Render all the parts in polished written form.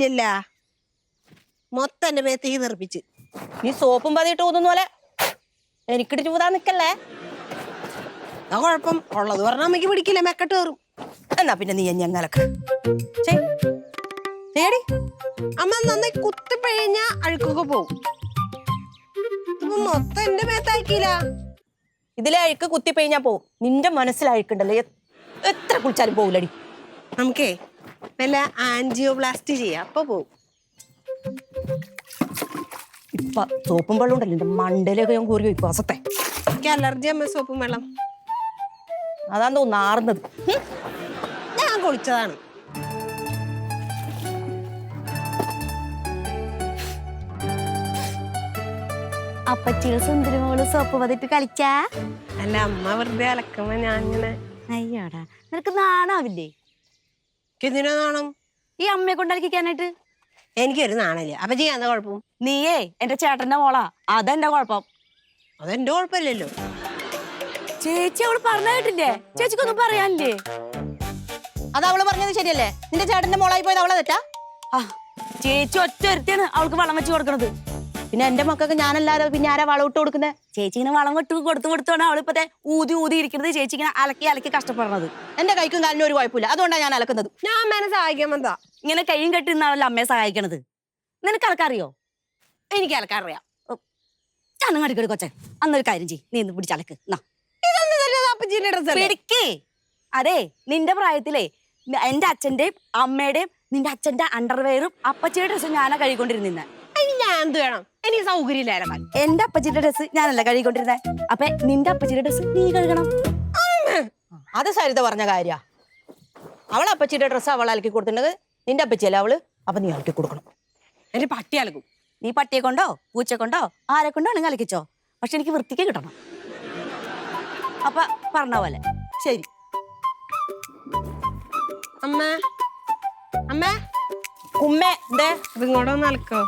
ഇല്ലല്ല. മൊത്തം എന്റെ മേത്തേക്ക് തെറിപ്പിച്ച്. നീ സോപ്പും പതിയിട്ട് ഊതുന്ന പോലെ എനിക്കിട്ട് ചൂതാൻ നിക്കല്ലേ. ആ കുഴപ്പം ഉള്ളത് പറഞ്ഞ അമ്മയ്ക്ക് പിടിക്കില്ല, മെക്കെട്ട് കയറും. എന്നാ പിന്നെ നീ ഞങ്ങളൊക്കെ ചെയ്യടി. അമ്മ നന്നായി കുത്തിപ്പഴിഞ്ഞ അഴുക്കൊക്കെ പോവും. ഇപ്പൊ മൊത്തം എന്റെ മേത്താക്കിയില്ല. ഇതിലെ അഴുക്ക് കുത്തിപ്പഴിഞ്ഞാ പോവും. നിന്റെ മനസ്സിൽ അഴുക്കുണ്ടല്ലോ, എത്ര കുളിച്ചാലും പോവില്ലടി. നമുക്കേ വല്ല ആൻജിയോപ്ലാസ്റ്റി ചെയ്യാം, അപ്പൊ പോവും. ഇപ്പൊ സോപ്പും വെള്ളം ഉണ്ടല്ലോ എന്റെ മണ്ടയിലൊക്കെ ഞാൻ കൂറി വിശ്വാസത്തെ. എനിക്ക് അലർജി അമ്മ സോപ്പും വെള്ളം. അതാന്ന് തോന്നുന്നു നാറുന്നത്. ഞാൻ കുളിച്ചതാണ്. അപ്പച്ചിയുടെ സുന്ദരിമോള് സോപ്പ് പതിട്ട് കളിച്ചാ? അല്ല, അമ്മ വെറുതെ അലക്കുമ്പോ ഞാൻ ഇങ്ങനെ. അയ്യോടാ, നിനക്ക് നാണാവില്ലേ? എന്തിനാ നാണം? ഈ അമ്മയെ കൊണ്ടലക്കിക്കാനായിട്ട്. എനിക്കൊരു നാണല്ലേ. അപ്പൊ ചെയ്യാൻ എന്താ കുഴപ്പം? നീയേ എന്റെ ചേട്ടന്റെ മോളാ, അതെന്റെ കുഴപ്പം. അതെന്റെ കുഴപ്പമില്ലല്ലോ. ചേച്ചി അവള് പറഞ്ഞ കേട്ടില്ലേ? ചേച്ചിക്കൊന്നും പറയാനില്ലേ? അത് അവള് പറഞ്ഞത് ശരിയല്ലേ? നിന്റെ ചേട്ടന്റെ മോളായി പോയത് അവളെ തെറ്റാ? ആ ചേച്ചി ഒറ്റ ഒരുത്തിയാണ് അവൾക്ക് വളം വെച്ച് കൊടുക്കണത്. പിന്നെ എന്റെ മക്കൾക്ക് ഞാനല്ലാതെ പിന്നെ ആരാ വളം ഇട്ട് കൊടുക്കുന്നത്? ചേച്ചി ഇങ്ങനെ വളം കൊടുത്തോണ്ടാണ് അവളിപ്പത്തെ ഊതി ഇരിക്കുന്നത്. ചേച്ചി ഇങ്ങനെ അലക്കി കഷ്ടപ്പെടുന്നത്. എന്റെ കൈക്കും കാലിനും ഒരു കുഴപ്പമില്ല, അതുകൊണ്ടാണ് ഞാൻ അലക്കുന്നത്. ഞാൻ അമ്മേനെ സഹായിക്കാൻ വന്നതാ. ഇങ്ങനെ കൈയും കെട്ടി നിന്നാണല്ലോ അമ്മയെ സഹായിക്കണത്. നിനക്ക് അലക്കറിയോ? എനിക്ക് അലക്കറിയാം. ചാനും കടിക്കടി കൊച്ചെ, അന്നൊരു കാര്യം ചെയ്യ്, നീ ഇന്ന് പിടിച്ചലക്ക്. പിടിക്കേ. അതെ, നിന്റെ പ്രായത്തിലേ എന്റെ അച്ഛന്റെയും അമ്മയുടെയും നിന്റെ അച്ഛന്റെ അണ്ടർവെയറും അപ്പച്ചിയുടെ ഡ്രസ്സും ഞാനാ കഴുകിക്കൊണ്ടിരുന്ന. ഞാൻ എന്ത് വേണം? എനിക്ക് സൗകര്യം ഇല്ലായിരുന്നു. എന്റെ അപ്പച്ചിയുടെ ഡ്രസ്സ് ഞാനല്ല കഴുകിക്കൊണ്ടിരുന്നേ. അപ്പൊ നിന്റെ അപ്പച്ചിയുടെ ഡ്രസ്സ് നീ കഴുകണം. അത് സരിത പറഞ്ഞ കാര്യ. അവളെ അപ്പച്ചിയുടെ ഡ്രസ്സ് അവൾ അലക്കി കൊടുത്തിട്ടുള്ളത്. നിന്റെ അപ്പച്ചിയല്ല അവള്, അപ്പൊ നീ അലക്കി കൊടുക്കണം. എന്റെ പട്ടി അലക്കും. നീ പട്ടിയെ കൊണ്ടോ പൂച്ചയെ കൊണ്ടോ ആരെ കൊണ്ടോ നിങ്ങൾ അലക്കിച്ചോ, പക്ഷെ എനിക്ക് വൃത്തിക്ക് കിട്ടണം. അപ്പൊ പറഞ്ഞ പോലെ ശരി. അമ്മേ അമ്മേ ഉമ്മേ ദേ ഇതിങ്ങോട്ട് ഒന്ന് അലക്കോ?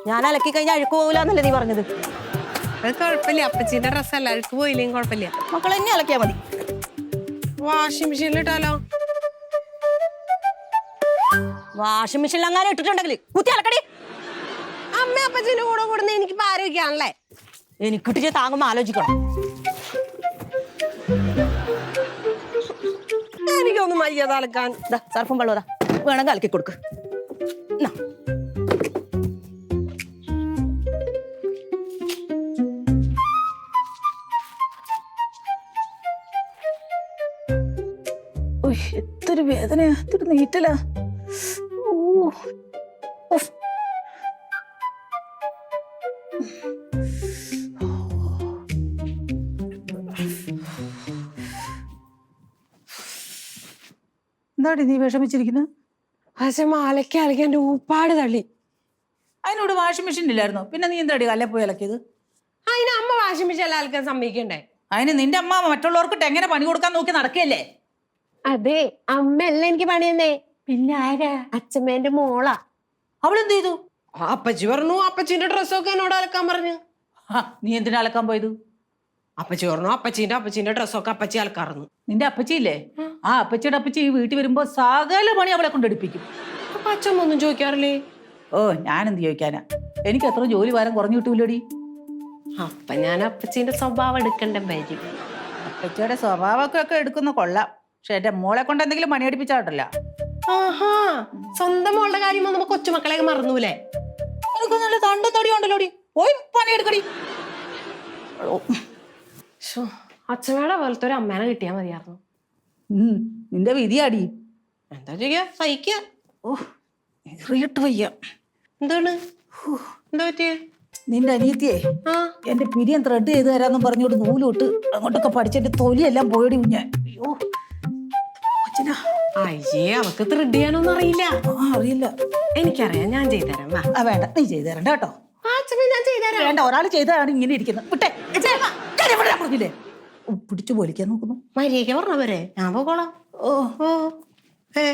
ഞാൻ അലക്കി കഴിഞ്ഞാൽ അഴുക്ക് പോകില്ലെന്നല്ലേ നീ പറഞ്ഞത്? അത് കുഴപ്പമില്ല, അപ്പച്ചീന്റെ ഡ്രസ്സല്ല, അഴുക്ക് പോയില്ലെങ്കിൽ കുഴപ്പമില്ല. മക്കൾ എന്നെ അലക്കിയാ മതി. വാഷിംഗ് മെഷീനിൽ ഇട്ടാലോ? വാഷിംഗ് മെഷീനിൽ അങ്ങനെ ഇട്ടിട്ടുണ്ടെങ്കിൽ കുത്തി അലക്കടി. അമ്മ അപ്പച്ചീന്റെ കൂടെ കൂടുന്ന എനിക്ക് ആരോഗ്യാണല്ലേ. എനിക്കിട്ട് താങ്ങുമ്പോ ആലോചിക്കണം. എനിക്കൊന്നും മര്യാദ അലക്കാൻ. സർഫും വെള്ളതാ വേണമെങ്കിൽ അലക്കി കൊടുക്ക്. എത്തൊരു വേദനയാ, എത്തൊരു നീറ്റലാ. എന്താടി നീ വിഷമിച്ചിരിക്കുന്നത്? പക്ഷെ അലക്കി എന്റെ ഊപ്പാട് തള്ളി. അതിനോട് വാഷിംഗ് മെഷീൻ ഇല്ലായിരുന്നോ? പിന്നെ നീ എന്താടി കല്ലേ പോയി അലക്കിയത്? അതിന് അമ്മ വാഷിംഗ് മെഷീൻ എല്ലാം അലക്കാൻ സമ്മതിക്കണ്ടേ? അതിന് നിന്റെ അമ്മ മറ്റുള്ളവർക്കിട്ട് എങ്ങനെ പണി കൊടുക്കാൻ നോക്കി നടക്കുകയല്ലേ? അതെ, അമ്മയല്ല എനിക്ക് പണി തന്നേ. പിന്നെ ആരാ? അച്ഛമ്മേന്റെ മോളാ. അവളെന്ത് ചെയ്തു? അപ്പച്ചി പറഞ്ഞു അപ്പച്ചീന്റെ ഡ്രസ്സൊക്കെ എന്നോട് അലക്കാൻ പറഞ്ഞു. നീ എന്തിനാ അലക്കാൻ പോയത്? അപ്പച്ചി പറഞ്ഞു അപ്പച്ചീന്റെ ഡ്രസ്സൊക്കെ അപ്പച്ചി അലക്കാറുന്നു. നിന്റെ അപ്പച്ചിയില്ലേ, ആ അപ്പച്ചിയുടെ അപ്പച്ചി ഈ വീട്ടിൽ വരുമ്പോ സകല പണി അവളെ കൊണ്ടെടുപ്പിക്കും. അപ്പൊ അച്ഛമ്മ ഒന്നും ചോദിക്കാറില്ലേ? ഓ, ഞാനെന്ത് ചോദിക്കാനാ, എനിക്ക് അത്ര ജോലി ഭാരം കുറഞ്ഞു കിട്ടൂലടി. അപ്പൊ ഞാൻ അപ്പച്ചീന്റെ സ്വഭാവം എടുക്കണ്ട വരും. അപ്പച്ചിയുടെ സ്വഭാവമൊക്കെ എടുക്കുന്ന കൊള്ളാം, പക്ഷെ എന്റെ മോളെ കൊണ്ട് എന്തെങ്കിലും പണിയടിപ്പിച്ചാട്ടല്ല. ആഹാ, സ്വന്തം മോളുടെ കാര്യം നമുക്ക് കൊച്ചുമക്കളെയൊക്കെ മറന്നൂലേ? എനിക്ക് നല്ല തണ്ടും തടിയും ഉണ്ടല്ലോടി, പോയി പണിയെടുക്കടി. അച്ഛമ്മയുടെ പോലത്തെ ഒരു അമ്മേനെ കിട്ടിയാ മതിയായിരുന്നു. നിന്റെ വിധിയാടി. എന്താ ചെയ്യാ, സഹിക്കുക. എറിയിട്ട് വയ്യ. എന്താണ് എന്താ പറ്റിയേ? നിന്റെ അനിയത്തിയെ എന്റെ പിരിയം ത്രെഡ് ചെയ്ത് തരാന്ന് പറഞ്ഞോട്ട് നൂലോട്ട് അങ്ങോട്ടൊക്കെ പഠിച്ചെന്റെ തൊലിയെല്ലാം പോയടി ഞാൻ. അയ്യോ അച്ഛനാ. അയ്യേ, അവക്ക് ത്രെഡ് ചെയ്യാനൊന്നും അറിയില്ല. അറിയില്ല. എനിക്കറിയാം, ഞാൻ ചെയ്തുതരാം. വേണ്ട, നീ ചെയ്തു തരണ്ട കേട്ടോ. ഞാൻ ചെയ്തുതരാം. വേണ്ട, ഒരാൾ ചെയ്തതാണ് ഇങ്ങനെ ഇരിക്കുന്നത്. വിട്ടേ, പറഞ്ഞില്ലേ പിടിച്ചു പോലിക്കാൻ നോക്കുന്നു. മര്യാദ പറഞ്ഞവരെ ഞാൻ പോകോളാം. ഓ ഏ